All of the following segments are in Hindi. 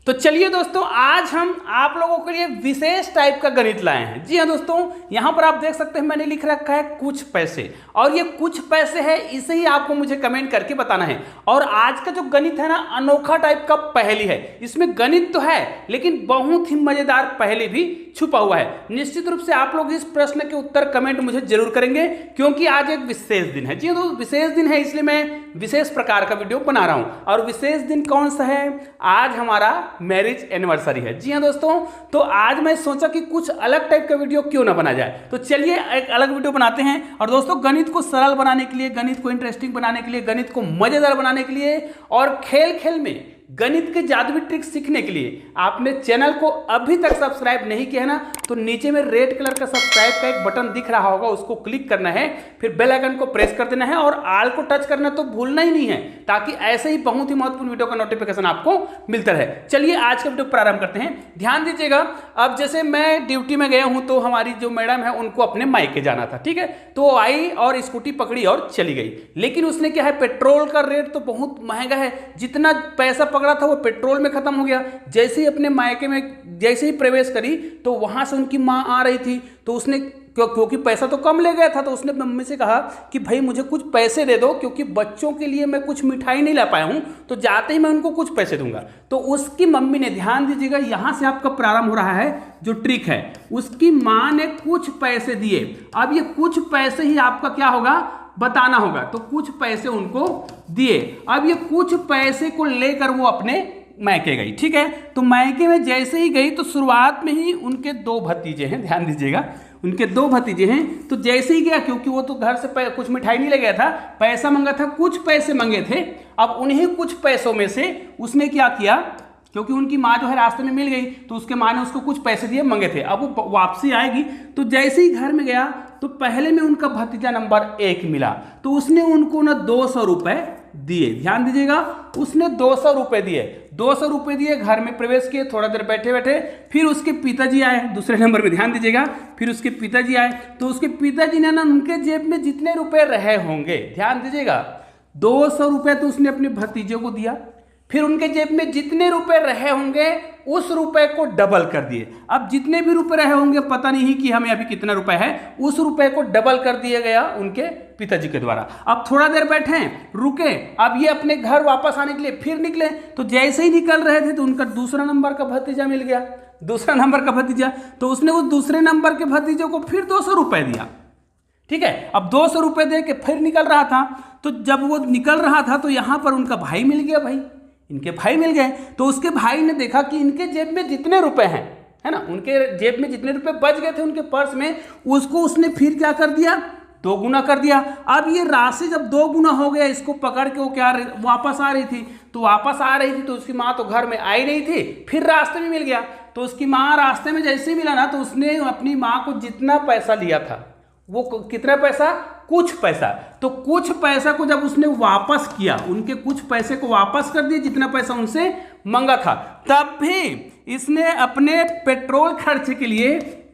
तो चलिए दोस्तों, आज हम आप लोगों के लिए विशेष टाइप का गणित लाए हैं। जी हाँ दोस्तों, यहाँ पर आप देख सकते हैं मैंने लिख रखा है कुछ पैसे, और ये कुछ पैसे है, इसे ही आपको मुझे कमेंट करके बताना है। और आज का जो गणित है ना, अनोखा टाइप का पहेली है। इसमें गणित तो है लेकिन बहुत ही मजेदार पहेली भी छुपा हुआ है। निश्चित रूप से आप लोग इस प्रश्न के उत्तर कमेंट मुझे जरूर करेंगे, क्योंकि आज एक विशेष दिन है। जी हाँ, विशेष दिन है, इसलिए मैं विशेष प्रकार का वीडियो बना रहा हूं। और विशेष दिन कौन सा है? आज हमारा मैरिज एनिवर्सरी है। जी हाँ दोस्तों, तो आज मैं सोचा कि कुछ अलग टाइप का वीडियो क्यों ना बना जाए। तो चलिए एक अलग वीडियो बनाते हैं। और दोस्तों, गणित को सरल बनाने के लिए, गणित को इंटरेस्टिंग बनाने के लिए, गणित को मजेदार बनाने के लिए और खेल खेल में गणित के जादुई ट्रिक सीखने के लिए आपने चैनल को अभी तक सब्सक्राइब नहीं किया है ना, तो नीचे में रेड कलर का सब्सक्राइब का एक बटन दिख रहा होगा, उसको क्लिक करना है, फिर बेल आइकन को प्रेस कर देना है और ऑल को टच करना तो भूलना ही नहीं है, ताकि ऐसे ही बहुत ही महत्वपूर्ण वीडियो का नोटिफिकेशन आपको मिलता रहे। चलिए आज का वीडियो प्रारंभ करते हैं। ध्यान दीजिएगा, अब जैसे मैं ड्यूटी में गया हूं तो हमारी जो मैडम है उनको अपने मायके जाना था, ठीक है। तो वो आई और स्कूटी पकड़ी और चली गई। लेकिन उसने क्या है, पेट्रोल का रेट तो बहुत महंगा है, जितना पैसा पकड़ा था वो पेट्रोल में खत्म हो गया। जैसे ही अपने मायके में जैसे ही प्रवेश करी तो वहां से उनकी मां आ रही थी, तो उसने क्योंकि पैसा तो कम ले गया था, तो उसने मम्मी से कहा कि भाई मुझे कुछ पैसे दे दो, क्योंकि बच्चों के लिए मैं कुछ मिठाई नहीं ला पाया हूं, तो जाते ही मैं उनको कुछ पैसे दूंगा। तो उसकी मम्मी ने, ध्यान दीजिएगा, यहां से आपका प्रारंभ हो रहा है जो ट्रिक है, उसकी मां ने कुछ पैसे दिए। अब ये कुछ पैसे ही आपका क्या होगा, बताना होगा। तो कुछ पैसे उनको दिए। अब ये कुछ पैसे को लेकर वो अपने मायके गई, ठीक है। तो मायके में जैसे ही गई तो शुरुआत में ही उनके दो भतीजे हैं, ध्यान दीजिएगा, उनके दो भतीजे हैं। तो जैसे ही गया, क्योंकि वो तो घर से कुछ मिठाई नहीं ले गया था, पैसा मंगा था, कुछ पैसे मंगे थे। अब उन्हीं कुछ पैसों में से उसने क्या किया, क्योंकि उनकी माँ जो है रास्ते में मिल गई, तो उसके माँ ने उसको कुछ पैसे दिए, मंगे थे। अब वो वापसी आएगी, तो जैसे ही घर में गया तो पहले में उनका भतीजा नंबर 1 मिला, तो उसने उनको ना 200 रुपए दिए। ध्यान दीजिएगा, उसने 200 रुपए दिए। 200 रुपए दिए, घर में प्रवेश किए, थोड़ा देर बैठे बैठे फिर उसके पिताजी आए दूसरे नंबर में। ध्यान दीजिएगा, फिर उसके पिताजी आए, तो उसके पिताजी ने ना उनके जेब में जितने रुपए रहे होंगे, ध्यान दीजिएगा, 200 रुपए तो उसने अपने भतीजे को दिया, फिर उनके जेब में जितने रुपए रहे होंगे उस रुपए को डबल कर दिए। अब जितने भी रुपए रहे होंगे, पता नहीं कि हमें अभी कितना रुपए है, उस रुपए को डबल कर दिया गया उनके पिताजी के द्वारा। अब थोड़ा देर बैठे, रुके, अब ये अपने घर वापस आने के लिए फिर निकले। तो जैसे ही निकल रहे थे तो उनका दूसरा नंबर का भतीजा मिल गया, दूसरा नंबर का भतीजा। तो उसने उस दूसरे नंबर के भतीजे को फिर 200 रुपए दिया, ठीक है। अब 200 रुपए दे के फिर निकल रहा था। तो जब वो निकल रहा था तो यहां पर उनका भाई मिल गया, भाई इनके भाई मिल गए। तो उसके भाई ने देखा कि इनके जेब में जितने रुपए हैं, है ना, उनके जेब में जितने रुपए बच गए थे उनके पर्स में, उसको उसने फिर क्या कर दिया, 2 गुना कर दिया। अब ये राशि जब 2 गुना हो गया, इसको पकड़ के वो क्या वापस आ रही थी, तो वापस आ रही थी तो उसकी माँ तो घर में आई नहीं थी, फिर रास्ते में मिल गया। तो उसकी माँ रास्ते में जैसे मिला ना, तो उसने अपनी माँ को जितना पैसा लिया था, वो कितना पैसा, कुछ पैसा, तो कुछ पैसा को जब उसने वापस किया, उनके कुछ पैसे को वापस कर दिया जितना पैसा उनसे मंगा था, तब भी इसने अपने पेट्रोल खर्च के लिए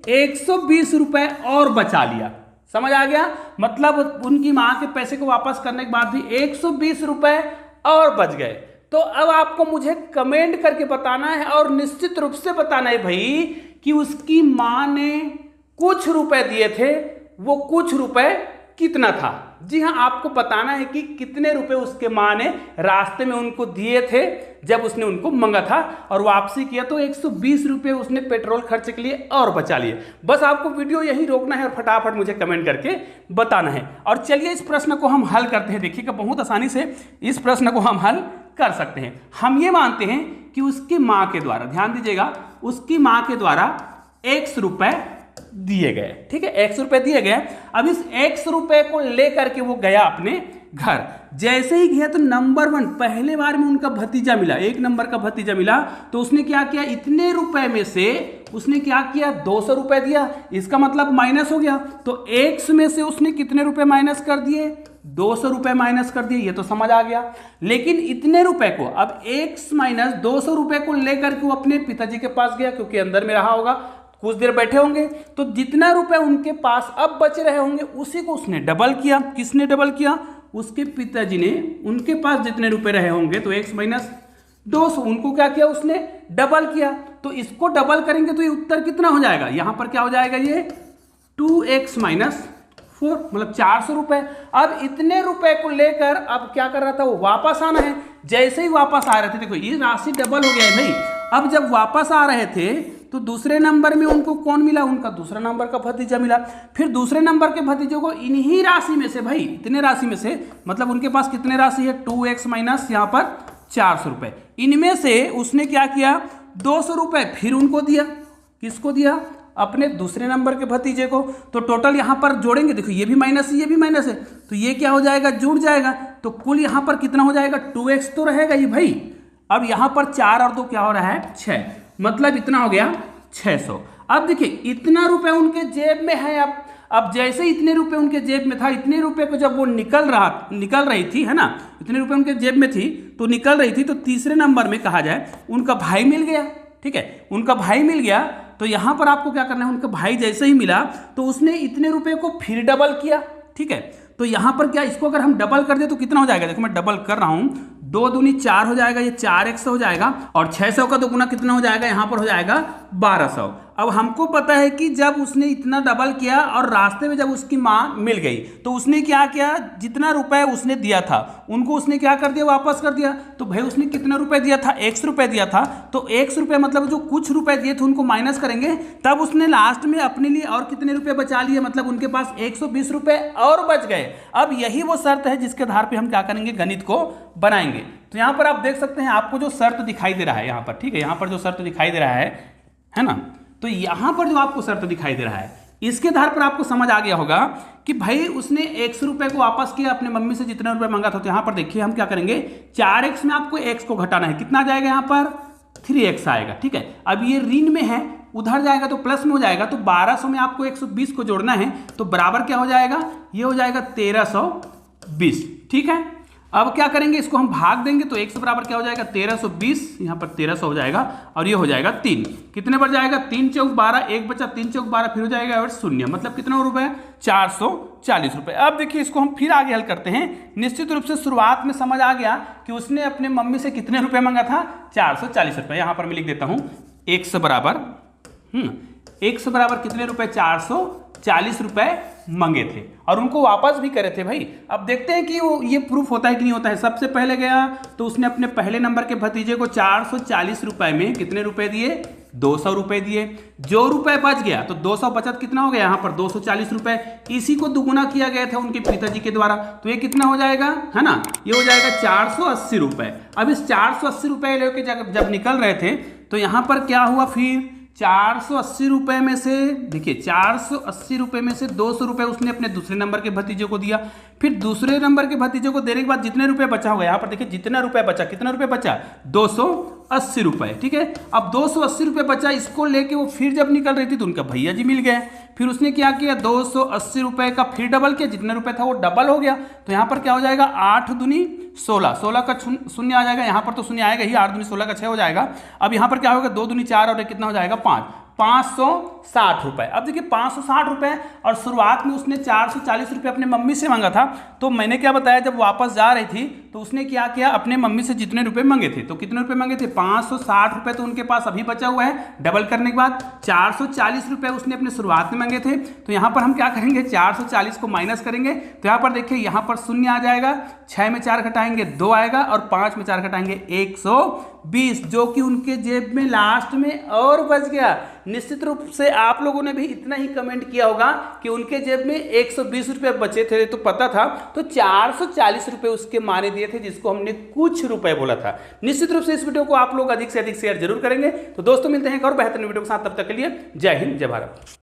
120 रुपए और बचा लिया। समझ आ गया? मतलब उनकी मां के पैसे को वापस करने के बाद भी 120 रुपए और बच गए। तो अब आपको मुझे कमेंट करके बताना है, और निश्चित रूप से बताना है भाई, कि उसकी मां ने कुछ रुपए दिए थे, वो कुछ रुपए कितना था। जी हाँ, आपको बताना है कि कितने रुपए उसके मां ने रास्ते में उनको दिए थे जब उसने उनको मंगा था, और वापसी किया तो 120 रुपए उसने पेट्रोल खर्च के लिए और बचा लिए। बस आपको वीडियो यही रोकना है और फटाफट मुझे कमेंट करके बताना है। और चलिए इस प्रश्न को हम हल करते हैं। देखिएगा, बहुत आसानी से इस प्रश्न को हम हल कर सकते हैं। हम ये मानते हैं कि उसकी मां के द्वारा, ध्यान दीजिएगा, उसकी मां के द्वारा 100 रुपए दिए गए, ठीक है, 100 रुपए दिए गए। अब इस 100 रुपए को लेकर के वो गया अपने घर। जैसे ही गया तो नंबर 1, पहले बार में उनका भतीजा मिला, 1 नंबर का भतीजा मिला, तो उसने क्या किया, इतने रुपए में से उसने क्या किया, 200 रुपए दिया। इसका मतलब माइनस हो गया, तो 100 में से उसने कितने रुपए माइनस कर दिए, 200 रुपए माइनस कर दिए। ये तो समझ आ गया। लेकिन इतने रुपए को, अब 1 माइनस 200 रुपए को लेकर के वो अपने पिताजी के पास गया, क्योंकि अंदर में रहा होगा, कुछ देर बैठे होंगे, तो जितना रुपए उनके पास अब बच रहे होंगे उसी को उसने डबल किया। किसने डबल किया, उसके पिताजी ने। उनके पास जितने रुपए रहे होंगे, तो 1 माइनस 200, उनको क्या किया उसने, डबल किया, तो इसको डबल करेंगे तो ये उत्तर कितना हो जाएगा, यहां पर क्या हो जाएगा, ये 2x माइनस 4, मतलब 400 रुपए। अब इतने रुपए को लेकर अब क्या कर रहा था, वो वापस आना है। जैसे ही वापस आ रहे थे, देखो ये राशि डबल हो गया है भाई। अब जब वापस आ रहे थे तो दूसरे नंबर में उनको कौन मिला, उनका दूसरा नंबर का भतीजा मिला। फिर दूसरे नंबर के भतीजों को इन्हीं राशि में से, भाई इतने राशि में से, मतलब उनके पास कितने राशि है, 2x माइनस यहाँ पर 400 रुपए, इनमें से उसने क्या किया, 200 रुपए फिर उनको दिया। किसको दिया, अपने दूसरे नंबर के भतीजे को। तो टोटल यहाँ पर जोड़ेंगे, देखो ये भी माइनस है, ये भी माइनस है, तो ये क्या हो जाएगा, जुड़ जाएगा। तो कुल यहाँ पर कितना हो जाएगा, 2x तो रहेगा ही भाई। अब यहाँ पर 4 और 2 क्या हो रहा है, 6, मतलब इतना हो गया 600। अब देखिए इतना रुपए उनके जेब में है। अब जैसे इतने रुपए उनके जेब में था, इतने रुपए को जब वो निकल रही थी, है ना, इतने रुपए उनके जेब में थी तो निकल रही थी, तो तीसरे नंबर में कहा जाए उनका भाई मिल गया। ठीक है, उनका भाई मिल गया, तो यहां पर आपको क्या करना है, उनका भाई जैसे ही मिला तो उसने इतने रुपए को फिर डबल किया। ठीक है, तो यहां पर क्या, इसको अगर हम डबल कर दे तो कितना हो जाएगा, देखो मैं डबल कर रहा हूं, 2 दूनी 4 हो जाएगा, ये 4x हो जाएगा, और 600 का दोगुना कितना हो जाएगा, यहां पर हो जाएगा 1200। अब हमको पता है कि जब उसने इतना डबल किया और रास्ते में जब उसकी माँ मिल गई तो उसने क्या किया, जितना रुपए उसने दिया था उनको उसने क्या कर दिया, वापस कर दिया। तो भाई उसने कितना रुपए दिया था, x रुपए दिया था, तो x रुपए मतलब जो कुछ रुपए दिए थे उनको माइनस करेंगे, तब उसने लास्ट में अपने लिए और कितने रुपए बचा लिए, मतलब उनके पास 120 रुपए और बच गए। अब यही वो शर्त है जिसके आधार पर हम क्या करेंगे, गणित को बनाएंगे। तो यहाँ पर आप देख सकते हैं, आपको जो शर्त दिखाई दे रहा है यहाँ पर, ठीक है, यहाँ पर जो शर्त दिखाई दे रहा है ना, तो यहां पर जो आपको शर्त दिखाई दे रहा है, इसके आधार पर आपको समझ आ गया होगा कि भाई उसने 100 रुपए को वापस किया, अपने मम्मी से जितना रुपए मांगा था। तो यहां पर देखिए हम क्या करेंगे, 4x में आपको x को घटाना है, कितना जाएगा, यहां पर 3x आएगा। ठीक है, अब ये ऋण में है, उधर जाएगा तो प्लस में हो जाएगा, तो 1200 में आपको 120 को जोड़ना है, तो बराबर क्या हो जाएगा, ये हो जाएगा 1320। ठीक है, अब क्या करेंगे, इसको हम भाग देंगे, तो 1 से बराबर क्या हो जाएगा, 1320, यहाँ पर 1300 हो जाएगा, और ये हो जाएगा 3, कितने पर जाएगा, 3 चौक 12, 1 बचा, 3 चौक 12, फिर हो जाएगा और 0, मतलब कितना रुपए, 440 रुपए। अब देखिए इसको हम फिर आगे हल करते हैं। निश्चित रूप से शुरुआत में समझ आ गया कि उसने अपने मम्मी से कितने रुपए मांगा था, 440 रुपए। यहाँ पर मैं लिख देता हूँ 1 से बराबर 1 से बराबर कितने रुपए, 440 रुपए मांगे थे, और उनको वापस भी करे थे भाई। अब देखते हैं कि वो ये प्रूफ होता है कि नहीं होता है। सबसे पहले गया तो उसने अपने पहले नंबर के भतीजे को 440 रुपए में कितने रुपए दिए, 200 रुपए दिए। जो रुपए बच गया तो 200 बचत कितना हो गया, यहाँ पर 240 रुपए, इसी को दुगुना किया गया था उनके पिताजी के द्वारा, तो ये कितना हो जाएगा, है ना, ये हो जाएगा 480 रुपए। अब इस 480 रुपए लेके जब निकल रहे थे तो यहाँ पर क्या हुआ, फिर 480 रुपए में से, देखिए 480 रुपए में से 200 रुपए उसने अपने दूसरे नंबर के भतीजे को दिया। फिर दूसरे नंबर के भतीजे को देने के बाद जितने रुपए बचा होगा, यहाँ पर देखिए जितना रुपए बचा, कितना रुपए बचा, 280 रुपए। ठीक है, अब 280 रुपए बचा, इसको लेके वो फिर जब निकल रही थी तो उनका भैया जी मिल गए। फिर उसने क्या किया, 280 रुपए का फिर डबल किया, जितना रुपए था वो डबल हो गया। तो यहाँ पर क्या हो जाएगा, 8 दूनी 16, 16 का शून्य आ जाएगा, यहाँ पर तो शून्य आएगा ही, 8 दूनी 16 का 6 हो जाएगा। अब यहाँ पर क्या होगा, 2 दूनी 4 और कितना हो जाएगा, 560 रुपए। अब देखिए 560 रुपए, और शुरुआत में उसने 440 रुपए अपने मम्मी से मांगा था। तो मैंने क्या बताया, जब वापस जा रही थी तो उसने क्या किया, अपने मम्मी से जितने रुपए मांगे थे, तो कितने रुपए मांगे थे, 560 रुपए तो उनके पास अभी बचा हुआ है, डबल करने के बाद 440 रुपए उसने अपने शुरुआत में मांगे थे। तो यहाँ पर हम क्या करेंगे, 440 को माइनस करेंगे, तो यहाँ पर देखिए यहाँ पर शून्य आ जाएगा, 6 में 4 घटाएंगे 2 आएगा, और 5 में 4 घटाएंगे 120, जो कि उनके जेब में लास्ट में और बच गया। निश्चित रूप से आप लोगों ने भी इतना ही कमेंट किया होगा कि उनके जेब में 120 रुपए बचे थे, तो पता था, तो 440 रुपए उसके माने दिए थे, जिसको हमने कुछ रुपए बोला था। निश्चित रूप से इस वीडियो को आप लोग अधिक से अधिक शेयर जरूर करेंगे। तो दोस्तों मिलते हैं एक और बेहतरीन वीडियो के साथ, तब तक के लिए जय हिंद, जय भारत।